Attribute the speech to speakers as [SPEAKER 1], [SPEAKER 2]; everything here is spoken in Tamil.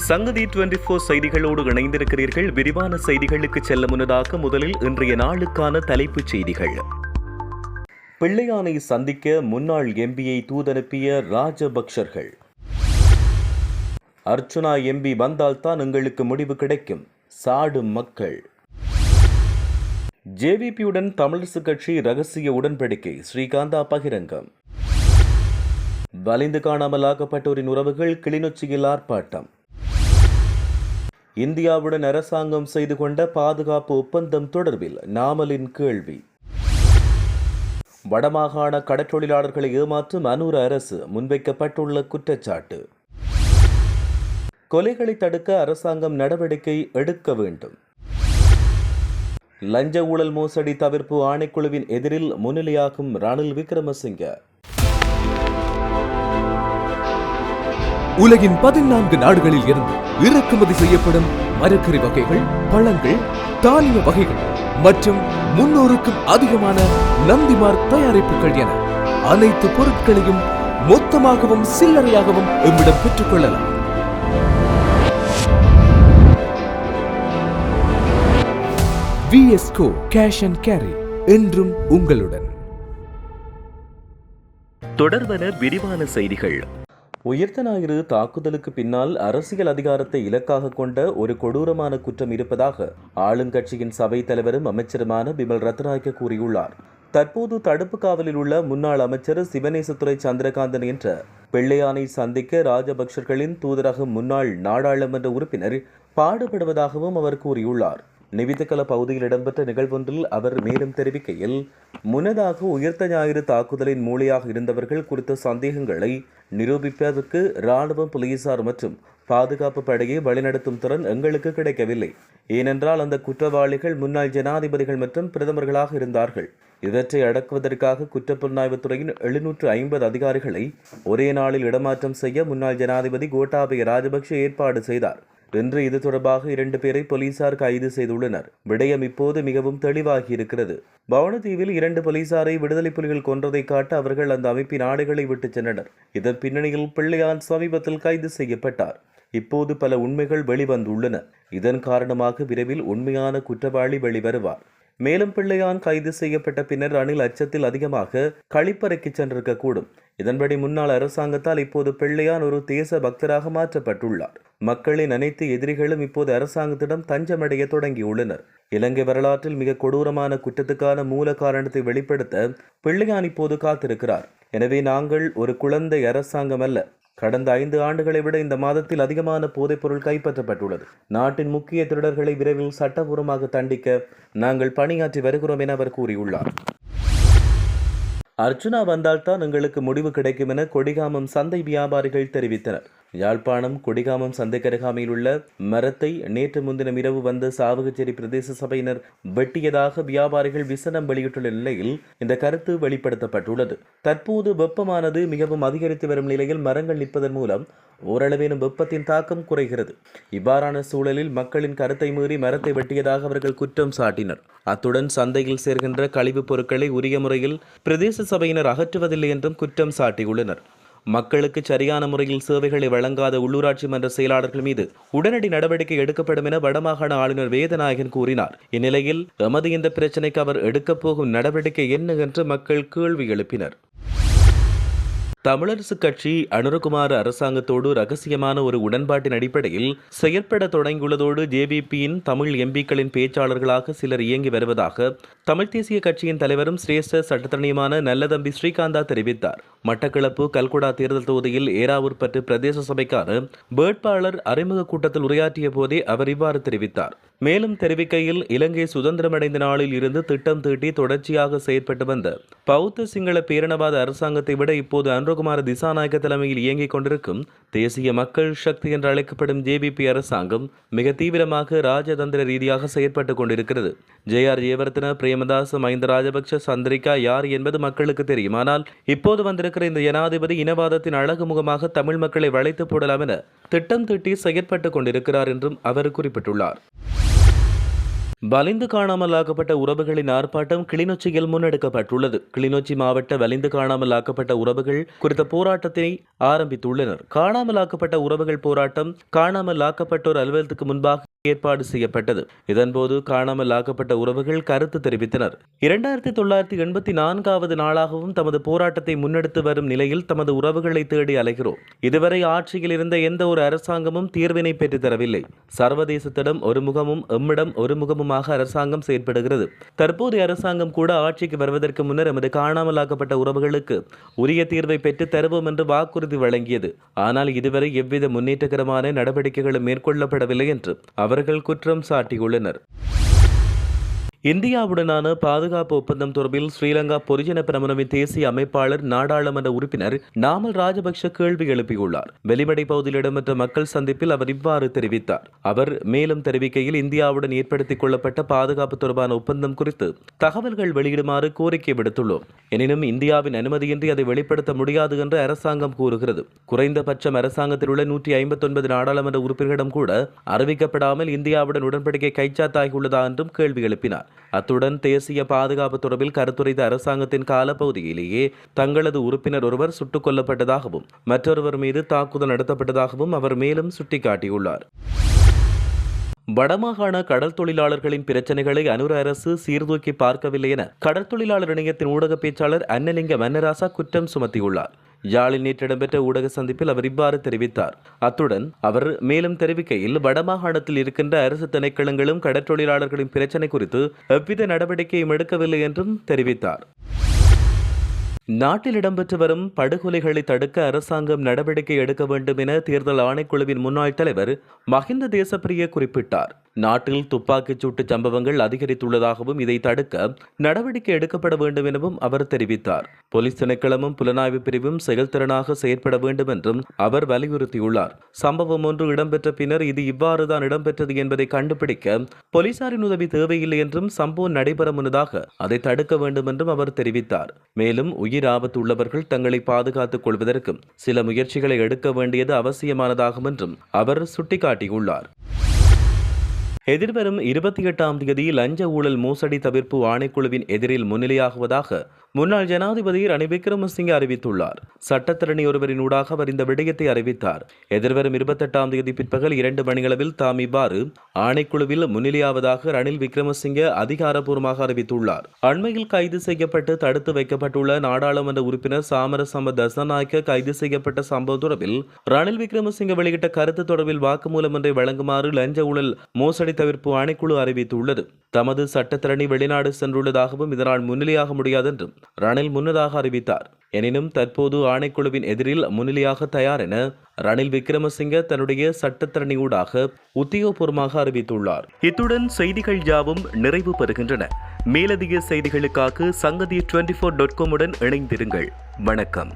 [SPEAKER 1] சங்கதி 24 செய்திகளோடு இணைந்திருக்கிறீர்கள். விரிவான செய்திகளுக்கு செல்ல முன்னதாக முதலில் இன்றைய நாளுக்கான தலைப்புச் செய்திகள். பிள்ளையானை சந்திக்க முன்னாள் எம்பியை தூதனுப்பிய ராஜபக்சர்கள். அர்ச்சுனா எம்பி வந்தால்தான் எங்களுக்கு முடிவு கிடைக்கும், சாடும் மக்கள். ஜேவிபியுடன் தமிழரசு கட்சி ரகசிய உடன்படிக்கை, ஸ்ரீகாந்தா பகிரங்கம். வலிந்து காணாமலாக்கப்பட்டோரின் உறவுகள் கிளிநொச்சியில் ஆர்ப்பாட்டம். இந்தியாவுடன் அரசாங்கம் செய்து கொண்ட பாதுகாப்பு ஒப்பந்தம் தொடர்பில் நாமலின் கேள்வி. வடமாகாண கடற்றொழிலாளர்களை ஏமாற்றும் அனூர அரசு முன்வைக்கப்பட்டுள்ள குற்றச்சாட்டு. கொலைகளை தடுக்க அரசாங்கம் நடவடிக்கை எடுக்க வேண்டும். லஞ்ச ஊழல் மோசடி தவிர்ப்பு ஆணைக்குழுவின் எதிரில் முன்னிலையாகும் ரணில் விக்ரமசிங்க.
[SPEAKER 2] உலகின் 14 நாடுகளில் இருந்து இறக்குமதி செய்யப்படும் மரக்கறி வகைகள், பழங்கள், தானிய வகைகள் மற்றும் 300க்கும் அதிகமான நந்திமார் தயாரிப்புகள் என அனைத்து பொருட்களையும் மொத்தமாகவும் சில்லறையாகவும் எம்மிடம் பெற்றுக் கொள்ளலாம். VSCO கேஷ் அண்ட் கேரி என்றும் உங்களுடன்.
[SPEAKER 1] தொடர்பன விரிவான செய்திகள். உயிர்த்த ஞாயிறு தாக்குதலுக்கு பின்னால் அரசியல் அதிகாரத்தை இலக்காக கொண்ட ஒரு கொடூரமான குற்றம் இருப்பதாக ஆளுங்கட்சியின் சபை தலைவரும் அமைச்சருமான பிமல் ரத்நாயக்க கூறியுள்ளார். தற்போது தடுப்பு காவலில் உள்ள முன்னாள் அமைச்சர் சிவனேசத்துறை சந்திரகாந்தன் என்ற பிள்ளையானை சந்திக்க ராஜபக்சர்களின் தூதரக முன்னாள் நாடாளுமன்ற உறுப்பினர் பாடுபடுவதாகவும் அவர் கூறியுள்ளார். நிவிதகல பகுதியில் இடம்பெற்ற நிகழ்வொன்றில் அவர் மேலும் தெரிவிக்கையில், முன்னதாக உயிர்த்த ஞாயிறு தாக்குதலின் மூளையாக இருந்தவர்கள் குறித்த சந்தேகங்களை நிரூபிப்பதற்கு இராணுவம், போலீசார் மற்றும் பாதுகாப்பு படையை வழிநடத்தும் திறன் எங்களுக்கு கிடைக்கவில்லை. ஏனென்றால் அந்த குற்றவாளிகள் முன்னாள் ஜனாதிபதிகள் மற்றும் பிரதமர்களாக இருந்தார்கள். இவற்றை அடக்குவதற்காக குற்றப்புலனாய்வுத்துறையின் 750 அதிகாரிகளை ஒரே நாளில் இடமாற்றம் செய்ய முன்னாள் ஜனாதிபதி கோட்டாபய ராஜபக்ஷ ஏற்பாடு செய்தார். இன்று இது தொடர்பாக 2 பேரை போலீசார் கைது செய்துள்ளனர். விடயம் இப்போது மிகவும் தெளிவாகி இருக்கிறது. பவனதீவில் 2 போலீசாரை விடுதலை புலிகள் கொன்றதை காட்ட அவர்கள் அந்த அமைப்பின் ஆடைகளை விட்டு சென்றனர். இதன் பின்னணியில் பிள்ளையான் சமீபத்தில் கைது செய்யப்பட்டார். இப்போது பல உண்மைகள் வெளிவந்துள்ளன. இதன் காரணமாக விரைவில் உண்மையான குற்றவாளி வெளிவருவார். மேலும் பிள்ளையான் கைது செய்யப்பட்ட பின்னர் ரணில் அச்சத்தில் அதிகமாக கழிப்பறைக்கு சென்றிருக்கக்கூடும். இதன்படி முன்னாள் அரசாங்கத்தால் இப்போது பிள்ளையான் ஒரு தேச பக்தராக மாற்றப்பட்டுள்ளார். மக்களின் அனைத்து எதிரிகளும் இப்போது அரசாங்கத்திடம் தஞ்சமடைய தொடங்கியுள்ளனர். இலங்கை வரலாற்றில் மிக கொடூரமான குற்றத்துக்கான மூல காரணத்தை வெளிப்படுத்த பிள்ளையான் இப்போது காத்திருக்கிறார். எனவே நாங்கள் ஒரு குழந்தை அரசாங்கம் அல்ல. கடந்த 5 ஆண்டுகளை விட இந்த மாதத்தில் அதிகமான போதைப்பொருள் கைப்பற்றப்பட்டுள்ளது. நாட்டின் முக்கிய திருடர்களை விரைவில் சட்டபூர்வமாக தண்டிக்க நாங்கள் பணியாற்றி வருகிறோம் என அவர் கூறியுள்ளார். அர்ச்சுனா வந்தால்தான் எங்களுக்கு முடிவு கிடைக்கும் என கொடிகாமம் சந்தை வியாபாரிகள் தெரிவித்தனர். யாழ்ப்பாணம் கொடிகாமம் சந்தைக்கருகாமையில் உள்ள மரத்தை நேற்று முன்தினம் இரவு வந்த சாவகச்சேரி பிரதேச சபையினர் வெட்டியதாக வியாபாரிகள் விசனம் வெளியிட்டுள்ள நிலையில் இந்த கருத்து வெளிப்படுத்தப்பட்டுள்ளது. தற்போது வெப்பமானது மிகவும் அதிகரித்து வரும் நிலையில் மரங்கள் நிற்பதன் மூலம் ஓரளவேனும் வெப்பத்தின் தாக்கம் குறைகிறது. இவ்வாறான சூழலில் மக்களின் கருத்தை மீறி மரத்தை வெட்டியதாக அவர்கள் குற்றம் சாட்டினர். அத்துடன் சந்தையில் சேர்கின்ற கழிவுப் பொருட்களை உரிய முறையில் பிரதேச சபையினர் அகற்றுவதில்லை என்றும் குற்றம் சாட்டியுள்ளனர். மக்களுக்கு சரியான முறையில் சேவைகளை வழங்காத உள்ளூராட்சி மன்ற செயலாளர்கள் மீது உடனடி நடவடிக்கை எடுக்கப்படும் என வடமாகாண ஆளுநர் வேதநாயகன் கூறினார். இந்நிலையில் எமது இந்த பிரச்சினைக்கு அவர் எடுக்கப் போகும் நடவடிக்கை என்ன என்று மக்கள் கேள்வி எழுப்பினர். தமிழரசு கட்சி அனுரகுமார அரசாங்கத்தோடு ரகசியமான ஒரு உடன்பாட்டின் அடிப்படையில் செயற்பட தொடங்கியுள்ளதோடு ஜேவிபியின் தமிழ் எம்பிக்களின் பேச்சாளர்களாக சிலர் இயங்கி வருவதாக தமிழ் தேசிய கட்சியின் தலைவரும் சிரேஷ்ட சட்டத்தரணியுமான நல்லதம்பி ஸ்ரீகாந்தா தெரிவித்தார். மட்டக்களப்பு கல்குடா தேர்தல் தொகுதியில் ஏறாவூர்பற்று பிரதேச சபைக்கான வேட்பாளர் அறிமுக கூட்டத்தில் உரையாற்றிய போதே அவர் இவ்வாறு தெரிவித்தார். மேலும் தெரிவிக்கையில், இலங்கை சுதந்திரமடைந்த நாளில் இருந்து திட்டம் தீட்டி தொடர்ச்சியாக செயற்பட்டு வந்த பௌத்த சிங்கள பேரணவாத அரசாங்கத்தை விட இப்போது அனுரகுமார திசாநாயக்க தலைமையில் இயங்கிக் கொண்டிருக்கும் தேசிய மக்கள் சக்தி என்று அழைக்கப்படும் ஜேவிபி அரசாங்கம் மிக தீவிரமாக ராஜதந்திர ரீதியாக செயற்பட்டுக் கொண்டிருக்கிறது. JR ஜெயவர்தன, பிரேமதாச, மஹிந்த ராஜபக்ஷ, சந்திரிகா யார் என்பது மக்களுக்கு தெரியும். ஆனால் இப்போது வந்திருக்கிற இந்த ஜனாதிபதி இனவாதத்தின் அழகு முகமாக தமிழ் மக்களை வளைத்து போடலாம் என திட்டம் தீட்டி செயற்பட்டுக் கொண்டிருக்கிறார் என்றும் அவர் குறிப்பிட்டுள்ளார். வலிந்து காணாமலாக்கப்பட்ட உறவுகளின் ஆர்ப்பாட்டம் கிளிநொச்சியில் முன்னெடுக்கப்பட்டுள்ளது. கிளிநொச்சி மாவட்ட வலிந்து காணாமலாக்கப்பட்ட உறவுகள் குறித்த போராட்டத்தை ஆரம்பித்துள்ளனர். காணாமலாக்கப்பட்ட உறவுகள் போராட்டம் காணாமலாக்கப்பட்டோர் அலுவலகத்துக்கு முன்பாக ஏற்பாடு செய்யப்பட்டது. இதன்போது காணாமலாக்கப்பட்ட உறவுகள் கருத்து தெரிவித்தனர். 2984வது நாளாகவும் தமது போராட்டத்தை முன்னெடுத்து வரும் நிலையில் தமது உறவுகளை தேடி அலைகிறோம். இதுவரை ஆட்சியில் இருந்த எந்த ஒரு அரசாங்கமும் தீர்வினை பெற்று தரவில்லை. சர்வதேசத்திடம் ஒரு முகமும் எம்மிடம் ஒரு முகமுமாக அரசாங்கம் செயற்படுகிறது. தற்போதைய அரசாங்கம் கூட ஆட்சிக்கு வருவதற்கு முன்னர் எமது காணாமலாக்கப்பட்ட உறவுகளுக்கு உரிய தீர்வை பெற்று தருவோம் என்று வாக்குறுதி வழங்கியது. ஆனால் இதுவரை எவ்வித முன்னேற்றகரமான நடவடிக்கைகளும் மேற்கொள்ளப்படவில்லை என்று அவர்கள் குற்றம் சாட்டியுள்ளனர். இந்தியாவுடனான பாதுகாப்பு ஒப்பந்தம் தொடர்பில் ஸ்ரீலங்கா பொதுஜன பெரமுனவின் தேசிய அமைப்பாளர் நாடாளுமன்ற உறுப்பினர் நாமல் ராஜபக்ஷ கேள்வி எழுப்பியுள்ளார். வெளிமடை பகுதியில் இடம்பெற்ற மக்கள் சந்திப்பில் அவர் இவ்வாறு தெரிவித்தார். அவர் மேலும் தெரிவிக்கையில், இந்தியாவுடன் ஏற்படுத்திக் கொள்ளப்பட்ட பாதுகாப்பு தொடர்பான ஒப்பந்தம் குறித்து தகவல்கள் வெளியிடுமாறு கோரிக்கை விடுத்துள்ளோம். எனினும் இந்தியாவின் அனுமதியின்றி அதை வெளிப்படுத்த முடியாது என்று அரசாங்கம் கூறுகிறது. குறைந்தபட்சம் அரசாங்கத்தில் உள்ள 159 நாடாளுமன்ற உறுப்பினர்களிடம் கூட அறிவிக்கப்படாமல் இந்தியாவுடன் உடன்படிக்கை கைச்சாத்தாகியுள்ளதா என்றும் கேள்வி எழுப்பினார். அத்துடன் தேசிய பாதுகாப்பு தொடர்பில் கருத்துரைத்த அரசாங்கத்தின் காலப்பகுதியிலேயே தங்களது உறுப்பினர் ஒருவர் சுட்டுக் கொல்லப்பட்டதாகவும் மற்றொருவர் மீது தாக்குதல் நடத்தப்பட்டதாகவும் அவர் மேலும் சுட்டிக்காட்டியுள்ளார். வடமாகாண கடல் தொழிலாளர்களின் பிரச்சினைகளை அனுர அரசு சீர்தூக்கி பார்க்கவில்லை என கடல் தொழிலாளர் இணையத்தின் ஊடக பேச்சாளர் அன்னலிங்க மன்னராசா குற்றம் சுமத்தியுள்ளார். யாழில் நேற்று இடம்பெற்ற ஊடக சந்திப்பில் அவர் இவ்வாறு தெரிவித்தார். அத்துடன் அவர் மேலும் தெரிவிக்கையில், வடமாகாணத்தில் இருக்கின்ற அரசு திணைக்களங்களும் கடற்தொழிலாளர்களின் பிரச்சினை குறித்து எவ்வித நடவடிக்கையும் எடுக்கவில்லை என்றும் தெரிவித்தார். நாட்டில் இடம்பெற்று வரும் படுகொலைகளை தடுக்க அரசாங்கம் நடவடிக்கை எடுக்க வேண்டும் என தேர்தல் ஆணைக்குழுவின் முன்னாள் தலைவர் மஹிந்த தேசப்பிரிய குறிப்பிட்டார். நாட்டில் துப்பாக்கிச் சூட்டு சம்பவங்கள் அதிகரித்துள்ளதாகவும் இதை தடுக்க நடவடிக்கை எடுக்கப்பட வேண்டும் எனவும் அவர் தெரிவித்தார். போலீஸ் திணைக்களமும் புலனாய்வு பிரிவும் செயல்திறனாக செயற்பட வேண்டும் என்றும் அவர் வலியுறுத்தியுள்ளார். சம்பவம் ஒன்று இடம்பெற்ற பின்னர் இது இவ்வாறுதான் இடம்பெற்றது என்பதை கண்டுபிடிக்க போலீசாரின் உதவி தேவையில்லை என்றும், சம்பவம் நடைபெற முன்னதாக அதை தடுக்க வேண்டும் என்றும் அவர் தெரிவித்தார். மேலும் உயிர் ஆபத்து உள்ளவர்கள் தங்களை பாதுகாத்துக் கொள்வதற்கும் சில முயற்சிகளை எடுக்க வேண்டியது அவசியமானதாகும் என்றும் அவர் சுட்டிக்காட்டியுள்ளார். எதிர்வரும் 28ஆம் தேதி லஞ்ச ஊழல் மோசடி தவிர்ப்பு ஆணைக்குழுவின் எதிரில் முன்னிலையாகுவதாக முன்னாள் ஜனாதிபதி ரணில் விக்ரமசிங்கே அறிவித்துள்ளார். சட்டத்தரணி ஒருவரின் ஊடாக அவர் இந்த விடயத்தை அறிவித்தார். எதிர்வரும் 28ஆம் தேதி பிற்பகல் 2 மணியளவில் தாம் இவ்வாறு ஆணைக்குழுவில் முன்னிலையாவதாக ரணில் விக்ரமசிங்கே அதிகாரப்பூர்வமாக அறிவித்துள்ளார். அண்மையில் கைது செய்யப்பட்டு தடுத்து வைக்கப்பட்டுள்ள நாடாளுமன்ற உறுப்பினர் சாமரசம்ப தசநாயக்க கைது செய்யப்பட்ட சம்பவம் தொடர்பில் ரணில் விக்ரமசிங்கே வெளியிட்ட கருத்து தொடர்பில் வாக்குமூலம் ஒன்றை வழங்குமாறு லஞ்ச ஊழல் மோசடி தவிர்ப்பு ஆணைக்குழு அறிவித்துள்ளது. தமது சட்டத்தரணி வெளிநாடு சென்றுள்ளதாகவும் இதனால் முன்னிலையாக முடியாது என்றும் ரணில் முன்னதாக அறிவித்தார். எனினும் தற்போது ஆணைக்குழுவின் எதிரில் முன்னிலையாக தயார் என ரணில் விக்ரமசிங்கே தன்னுடைய சட்டத்தரணி ஊடாக உத்தியோகபூர்வமாக அறிவித்துள்ளார். இத்துடன் செய்திகள் யாவும் நிறைவு பெறுகின்றன. மேலதிக செய்திகளுக்காக சங்கதி 24.com உடன் இணைந்திருங்கள். வணக்கம்.